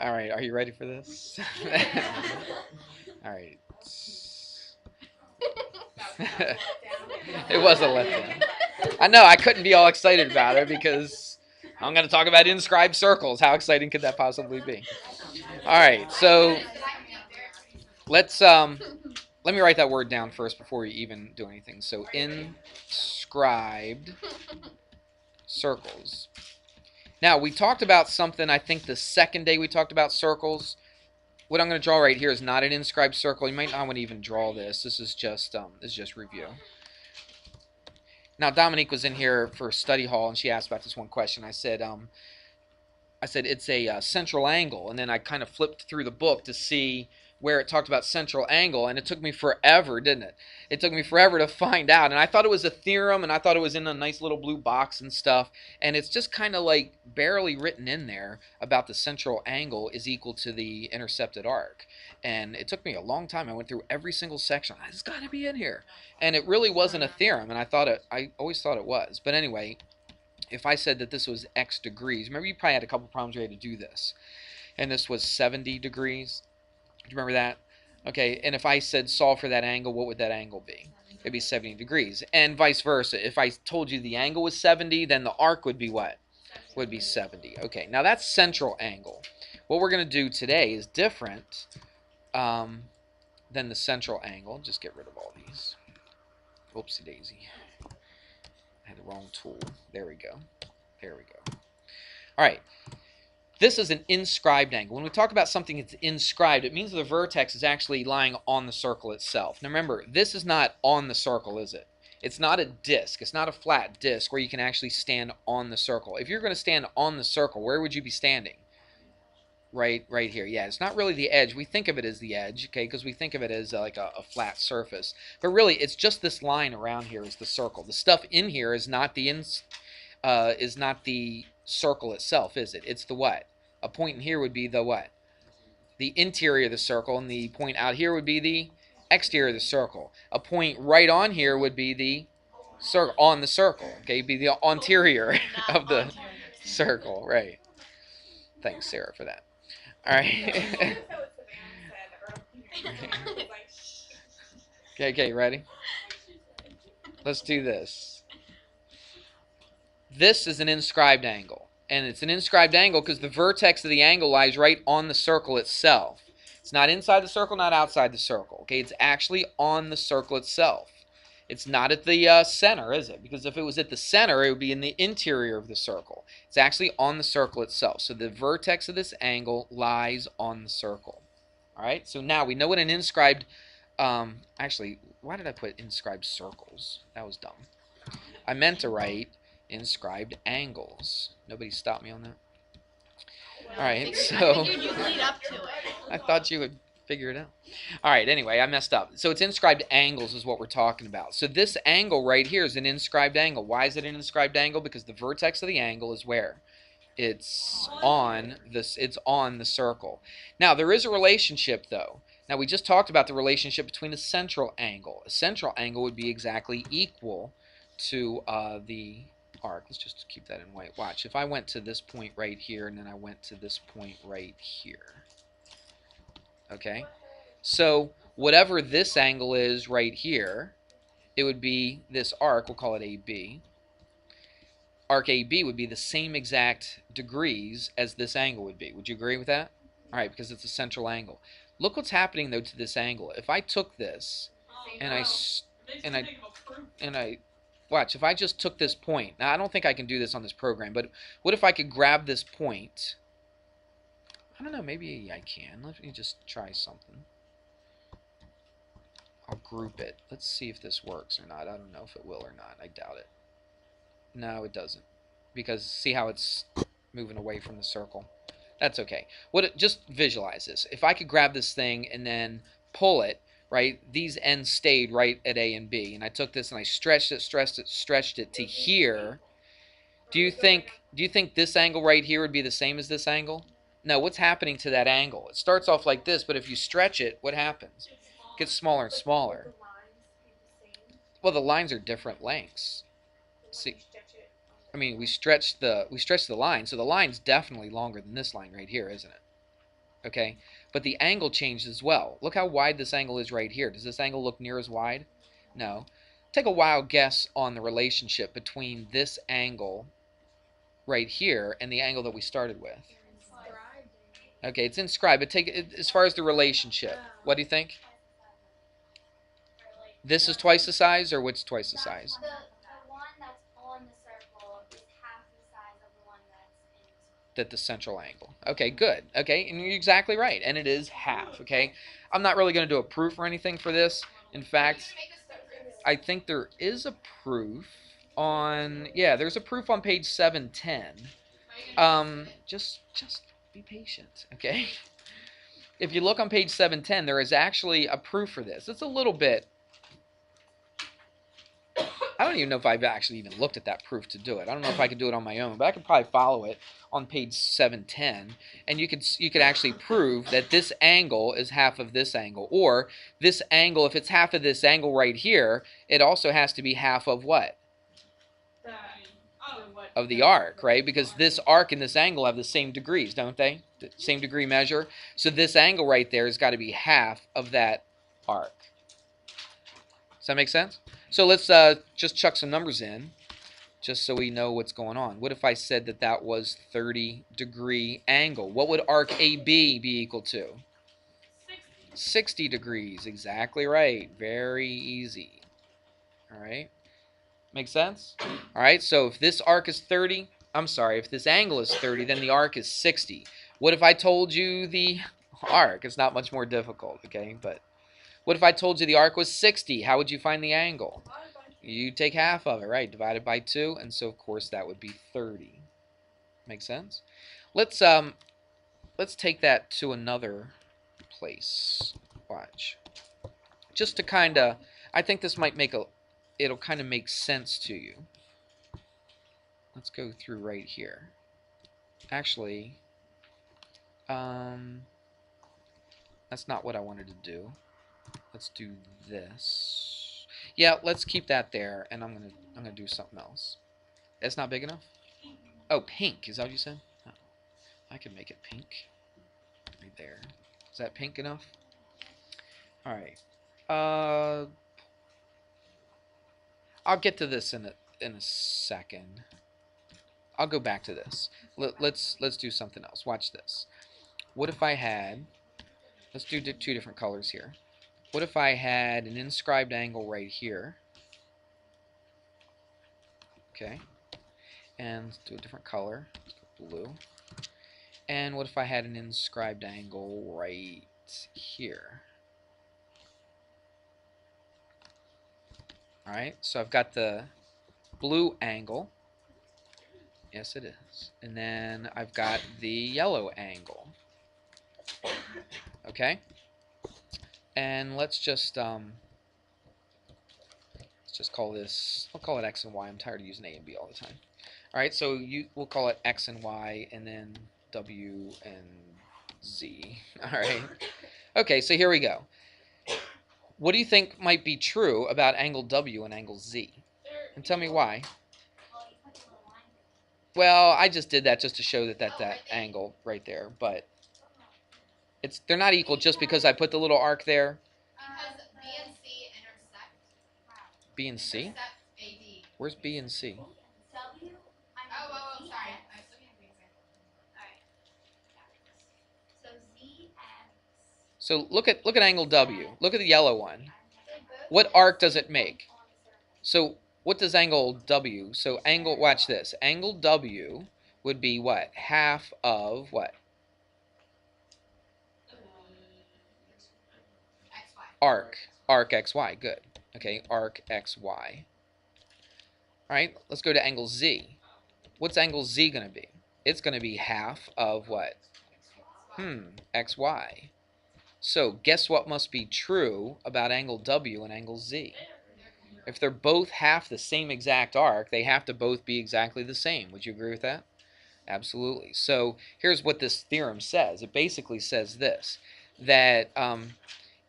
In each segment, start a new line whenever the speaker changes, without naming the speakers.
All right, are you ready for this? All right. It was a letdown. I know, I couldn't be all excited about it because I'm going to talk about inscribed circles. How exciting could that possibly be? All right, so let me write that word down first before we even do anything. So inscribed circles. Now, we talked about something, I think the second day we talked about circles. What I'm going to draw right here is not an inscribed circle. You might not want to even draw this. This is just review. Now, Dominique was in here for study hall, and she asked about this one question. I said it's a central angle, and then I kind of flipped through the book to see where it talked about central angle, and it took me forever, didn't it? It took me forever to find out, and I thought it was a theorem, and I thought it was in a nice little blue box and stuff, and it's just kind of like barely written in there about the central angle is equal to the intercepted arc. And it took me a long time. I went through every single section. It's got to be in here. And it really wasn't a theorem, and I always thought it was. But anyway, if I said that this was X degrees, remember you probably had a couple problems where you had to do this. And this was 70 degrees. Do you remember that? Okay, and if I said solve for that angle, what would that angle be? It'd be 70 degrees. And vice versa. If I told you the angle was 70, then the arc would be what? Would be 70. Okay, now that's central angle. What we're going to do today is different than the central angle. Just get rid of all these. Oopsie daisy. I had the wrong tool. There we go. There we go. All right. This is an inscribed angle. When we talk about something that's inscribed, it means the vertex is actually lying on the circle itself. Now remember, this is not on the circle, is it? It's not a disc. It's not a flat disc where you can actually stand on the circle. If you're going to stand on the circle, where would you be standing? Right here. Yeah, it's not really the edge. We think of it as the edge, okay, because we think of it as like a flat surface. But really, it's just this line around here is the circle. The stuff in here is not the circle itself, is it? It's the what? A point in here would be the what? The interior of the circle, and the point out here would be the exterior of the circle. A point right on here would be the circle on the circle. Okay, be the anterior of the circle, right? Thanks, Sarah, for that. All right. Okay, ready? Let's do this. This is an inscribed angle. And it's an inscribed angle because the vertex of the angle lies right on the circle itself. It's not inside the circle, not outside the circle. Okay, it's actually on the circle itself. It's not at the center, is it? Because if it was at the center, it would be in the interior of the circle. It's actually on the circle itself. So the vertex of this angle lies on the circle. All right, so now we know what an inscribed... actually, why did I put inscribed circles? That was dumb. I meant to write inscribed angles. Nobody stopped me on that? All right, so...
You'd lead up to it.
I thought you would figure it out. All right, anyway, I messed up. So it's inscribed angles is what we're talking about. So this angle right here is an inscribed angle. Why is it an inscribed angle? Because the vertex of the angle is where? It's on the circle. Now, there is a relationship, though. Now, we just talked about the relationship between a central angle. A central angle would be exactly equal to the arc. Let's just keep that in white. Watch. If I went to this point right here, and then I went to this point right here. Okay? So, whatever this angle is right here, it would be this arc. We'll call it AB. Arc AB would be the same exact degrees as this angle would be. Would you agree with that? All right, because it's a central angle. Look what's happening, though, to this angle. If I took this and I watch, if I just took this point. Now, I don't think I can do this on this program, but what if I could grab this point? I don't know, maybe I can. Let me just try something. I'll group it. Let's see if this works or not. I don't know if it will or not. I doubt it. No, it doesn't. Because see how it's moving away from the circle? That's okay. Just visualize this. If I could grab this thing and then pull it, right, these ends stayed right at A and B. And I took this and I stretched it to here. Do you think this angle right here would be the same as this angle? No, what's happening to that angle? It starts off like this, but if you stretch it, what happens? It gets smaller and smaller. Well, the lines are different lengths. See, I mean, we stretched the line, so the line's definitely longer than this line right here, isn't it? okay? But the angle changed as well. Look how wide this angle is right here. Does this angle look near as wide? No. Take a wild guess on the relationship between this angle right here and the angle that we started with. Okay, it's inscribed, but take it as far as the relationship. What do you think? This is twice the size, or what's twice the size?
The one that's on the circle is half the size of the one that's in the
That the central angle. Okay, good. Okay, and you're exactly right, and it is half. Okay, I'm not really going to do a proof or anything for this. In fact, I think there is a proof on. Yeah, there's a proof on page 710. Just be patient, okay? If you look on page 710, there is actually a proof for this. It's a little bit. I don't even know if I've actually even looked at that proof to do it. I don't know if I could do it on my own, but I could probably follow it on page 710, and you could actually prove that this angle is half of this angle, or this angle, if it's half of this angle right here, it also has to be half of what? Of the arc, right? Because this arc and this angle have the same degrees, don't they? The same degree measure. So this angle right there has got to be half of that arc. Does that make sense? So let's just chuck some numbers in, just so we know what's going on. What if I said that that was 30-degree angle? What would arc AB be equal to? 60 degrees. Exactly right. Very easy. All right. Make sense? All right. So if this arc is 30, I'm sorry, if this angle is 30, then the arc is 60. What if I told you the arc? It's not much more difficult, okay? But what if I told you the arc was 60? How would you find the angle? You take half of it, right? Divided by 2, and so of course that would be 30. Make sense? Let's take that to another place. Watch. Just to kind of, I think this might make it'll kind of make sense to you. Let's go through right here. Actually, that's not what I wanted to do. Let's do this. Yeah, let's keep that there, and I'm gonna do something else. It's not big enough? Oh, pink. Is that what you said? Oh, I can make it pink. Right there. Is that pink enough? All right. I'll get to this in a second. I'll go back to this. Let's do something else. Watch this. What if I had? Let's do two different colors here. What if I had an inscribed angle right here? Okay. And let's do a different color. Blue. And what if I had an inscribed angle right here? Alright, so I've got the blue angle. Yes, it is. And then I've got the yellow angle. Okay? And let's just call this, I'll call it X and Y. I'm tired of using A and B all the time. Alright, so we'll call it X and Y, and then W and Z. Alright. Okay, so here we go. What do you think might be true about angle W and angle Z? And tell me why. Well, I just did that just to show that that's that angle right there, but they're not equal just because I put the little arc there.
Because B and C intersect.
B and C?
Intersect AD.
Where's B and C?
W. Oh, sorry. I was looking at the example. All right. So ZX.
So look at angle W. Look at the yellow one. What arc does it make? So what does angle W? So angle, watch this. Angle W would be what? Half of what? Arc. Arc XY. Good. Okay, arc XY. Alright, let's go to angle Z. What's angle Z going to be? It's going to be half of what? XY. So guess what must be true about angle W and angle Z? If they're both half the same exact arc, they have to both be exactly the same. Would you agree with that? Absolutely. So here's what this theorem says. It basically says this, that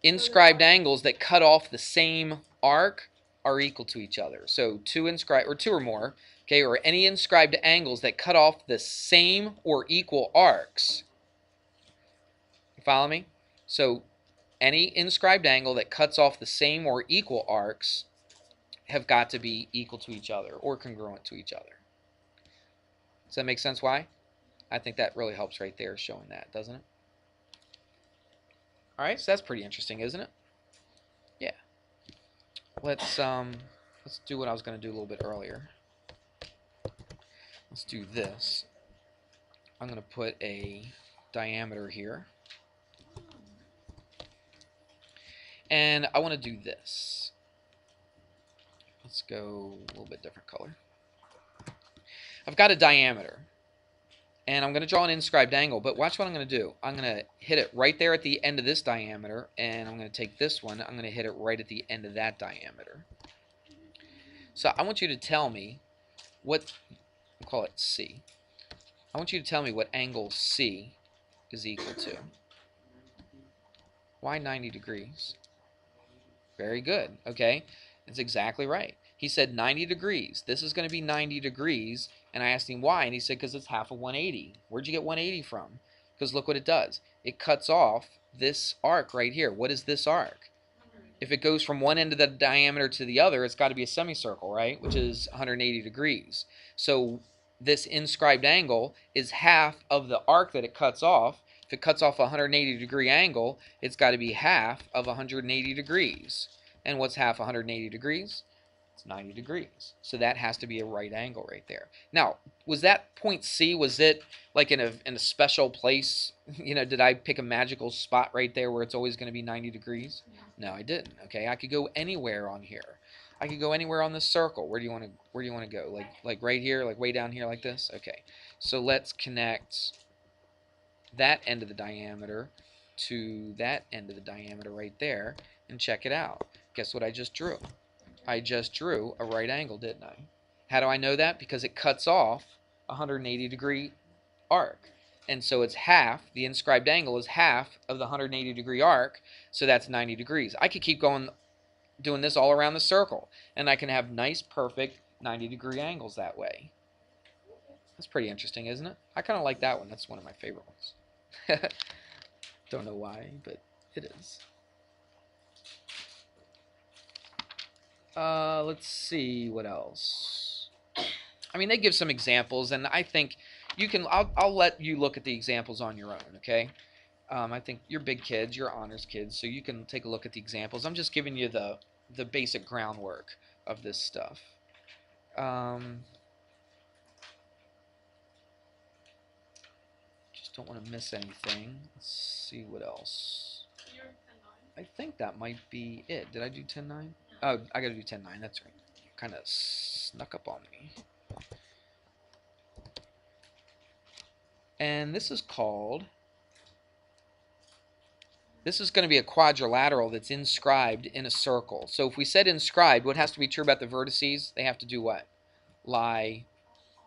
inscribed angles that cut off the same arc are equal to each other. So two or more, okay, or any inscribed angles that cut off the same or equal arcs Follow me? So any inscribed angle that cuts off the same or equal arcs have got to be equal to each other or congruent to each other. Does that make sense why? I think that really helps right there showing that, doesn't it? All right, so that's pretty interesting, isn't it? Yeah. Let's do what I was going to do a little bit earlier. Let's do this. I'm going to put a diameter here. And I want to do this. Let's go a little bit different color. I've got a diameter. And I'm going to draw an inscribed angle, but watch what I'm going to do. I'm going to hit it right there at the end of this diameter, and I'm going to take this one, I'm going to hit it right at the end of that diameter. So I want you to tell me what, we'll call it C. I want you to tell me what angle C is equal to. Why 90 degrees? Very good, okay? That's exactly right. He said 90 degrees. This is going to be 90 degrees. And I asked him why, and he said because it's half of 180. Where'd you get 180 from? Because look what it does. It cuts off this arc right here. What is this arc? If it goes from one end of the diameter to the other, it's got to be a semicircle, right? Which is 180 degrees. So this inscribed angle is half of the arc that it cuts off. If it cuts off a 180 degree angle, it's got to be half of 180 degrees. And what's half 180 degrees? It's 90 degrees. So that has to be a right angle right there. Now, was that point C, was it like in a special place? You know, did I pick a magical spot right there where it's always going to be 90 degrees? No, I didn't. Okay, I could go anywhere on here. I could go anywhere on this circle. Where do you want to go? Like right here, like way down here like this? Okay. So let's connect that end of the diameter to that end of the diameter right there and check it out. Guess what I just drew? I just drew a right angle, didn't I? How do I know that? Because it cuts off a 180 degree arc. And so it's half, the inscribed angle is half of the 180 degree arc, so that's 90 degrees. I could keep going doing this all around the circle, and I can have nice, perfect 90 degree angles that way. That's pretty interesting, isn't it? I kind of like that one. That's one of my favorite ones. Don't know why, but it is. Let's see what else. I mean, they give some examples, and I think you can. I'll let you look at the examples on your own. Okay. I think you're big kids, you're honors kids, so you can take a look at the examples. I'm just giving you the basic groundwork of this stuff. Just don't want to miss anything. Let's see what else. I think that might be it. Did I do 10-9? Oh, I gotta do 10-9. That's right. Kind of snuck up on me. And this is called. This is going to be a quadrilateral that's inscribed in a circle. So if we said inscribed, what has to be true about the vertices? They have to do what? Lie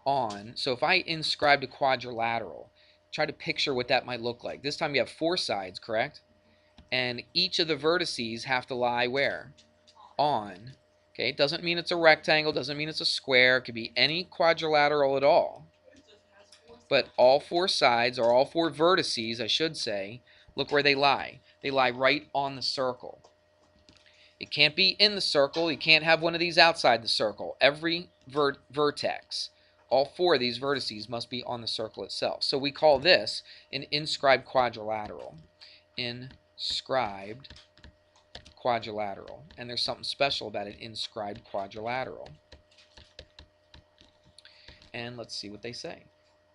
on. So if I inscribed a quadrilateral, try to picture what that might look like. This time you have 4 sides, correct? And each of the vertices have to lie where? On. Okay, it doesn't mean it's a rectangle, doesn't mean it's a square. It could be any quadrilateral at all. But all 4 sides, or all 4 vertices, I should say, look where they lie. They lie right on the circle. It can't be in the circle. You can't have one of these outside the circle. Every vertex, all 4 of these vertices must be on the circle itself. So we call this an inscribed quadrilateral. Inscribed quadrilateral. And there's something special about an inscribed quadrilateral. And let's see what they say.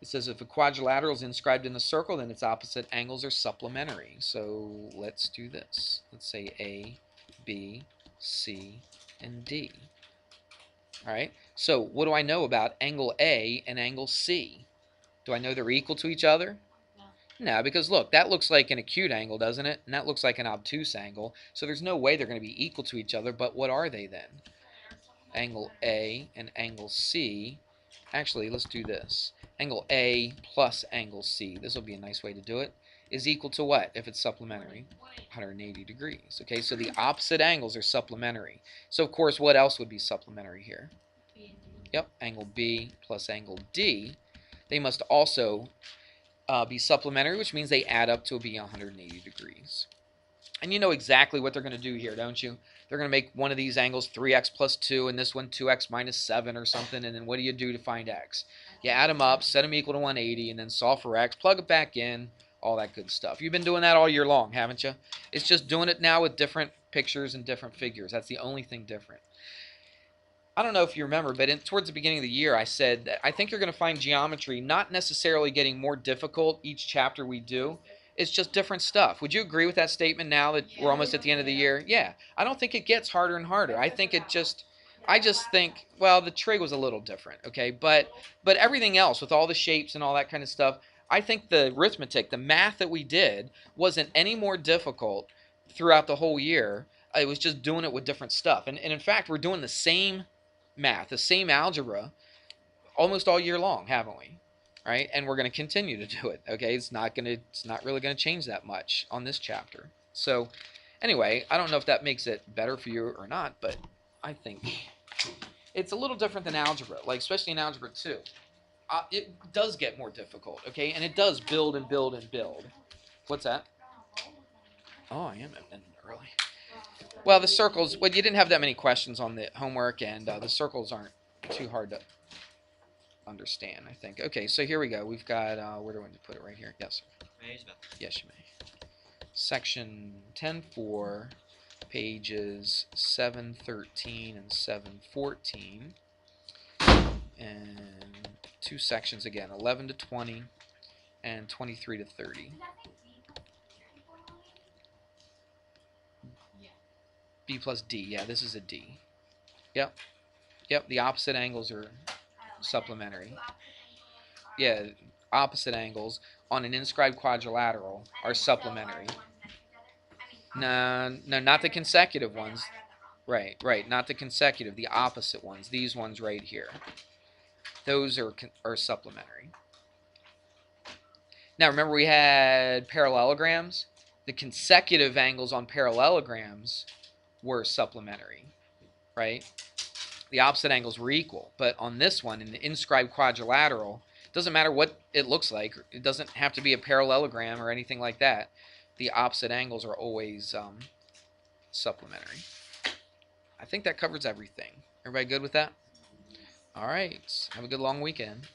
It says if a quadrilateral is inscribed in a circle, then its opposite angles are supplementary. So let's do this. Let's say A, B, C, and D. All right. So what do I know about angle A and angle C? Do I know they're equal to each other? No, because look, that looks like an acute angle, doesn't it? And that looks like an obtuse angle. So there's no way they're going to be equal to each other, but what are they then? Angle A and angle C. Actually, let's do this. Angle A plus angle C, this will be a nice way to do it, is equal to what if it's supplementary? 180 degrees. Okay, so the opposite angles are supplementary. So, of course, what else would be supplementary here? Yep, angle B plus angle D. They must also be supplementary, which means they add up to be 180 degrees. And you know exactly what they're going to do here, don't you? They're going to make one of these angles 3x plus 2 and this one 2x minus 7 or something. And then what do you do to find x? You add them up, set them equal to 180, and then solve for x, plug it back in, all that good stuff. You've been doing that all year long, haven't you? It's just doing it now with different pictures and different figures. That's the only thing different. I don't know if you remember, but towards the beginning of the year, I said that I think you're going to find geometry not necessarily getting more difficult each chapter we do. It's just different stuff. Would you agree with that statement now that we're almost at the end of the year? Yeah. I don't think it gets harder and harder. I just think, well, the trig was a little different, okay? But everything else with all the shapes and all that kind of stuff, I think the arithmetic, the math that we did wasn't any more difficult throughout the whole year. It was just doing it with different stuff. And in fact, we're doing the same math, the same algebra almost all year long, haven't we? Right? And we're going to continue to do it. Okay, it's not really going to change that much on this chapter. So anyway, I don't know if that makes it better for you or not, but I think it's a little different than algebra, like especially in algebra 2. It does get more difficult, okay? And it does build and build and build. What's that? Oh, I am ending early. Well, the circles, well, you didn't have that many questions on the homework, and the circles aren't too hard to understand, I think. Okay, so here we go. We've got, where do I want to put it? Right here. Yes, sir. Yes, you may. Section 10.4, pages 713 and 714. And two sections again, 11 to 20 and 23 to 30. B plus D. Yeah, this is a D. Yep. Yep, the opposite angles are supplementary. Yeah, opposite angles on an inscribed quadrilateral are supplementary. No, not the consecutive ones. Right, not the consecutive, the opposite ones. These ones right here. Those are supplementary. Now remember we had parallelograms. The consecutive angles on parallelograms were supplementary, right? The opposite angles were equal, but on this one, in the inscribed quadrilateral, it doesn't matter what it looks like. It doesn't have to be a parallelogram or anything like that. The opposite angles are always supplementary. I think that covers everything. Everybody good with that? All right. Have a good long weekend.